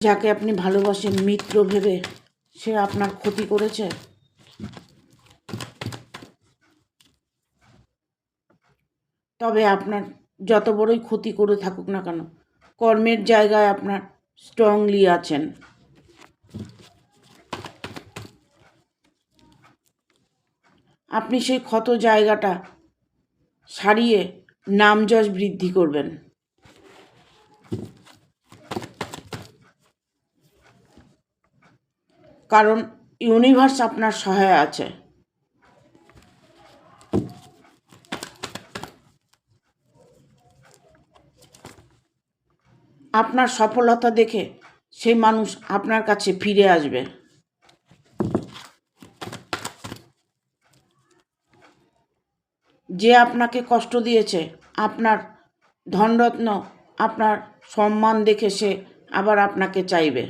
যাকে আপনি ভালোবাসেন মিত্র ভেবে সে আপনার ক্ষতি করেছে। তবে আপনার যত বড়ই ক্ষতি করে থাকুক না কেন, কর্মের জায়গায় আপনার স্ট্রংলি আছেন। আপনি সেই ক্ষত জায়গাটা সারিয়ে নাম যশ বৃদ্ধি করবেন। কারণ ইউনিভার্স আপনার সহায় আছে। আপনার সফলতা দেখে সেই মানুষ আপনার কাছে ফিরে আসবে। যে আপনাকে কষ্ট দিয়েছে, আপনার ধনরত্ন, আপনার সম্মান দেখে সে আবার আপনাকে চাইবে।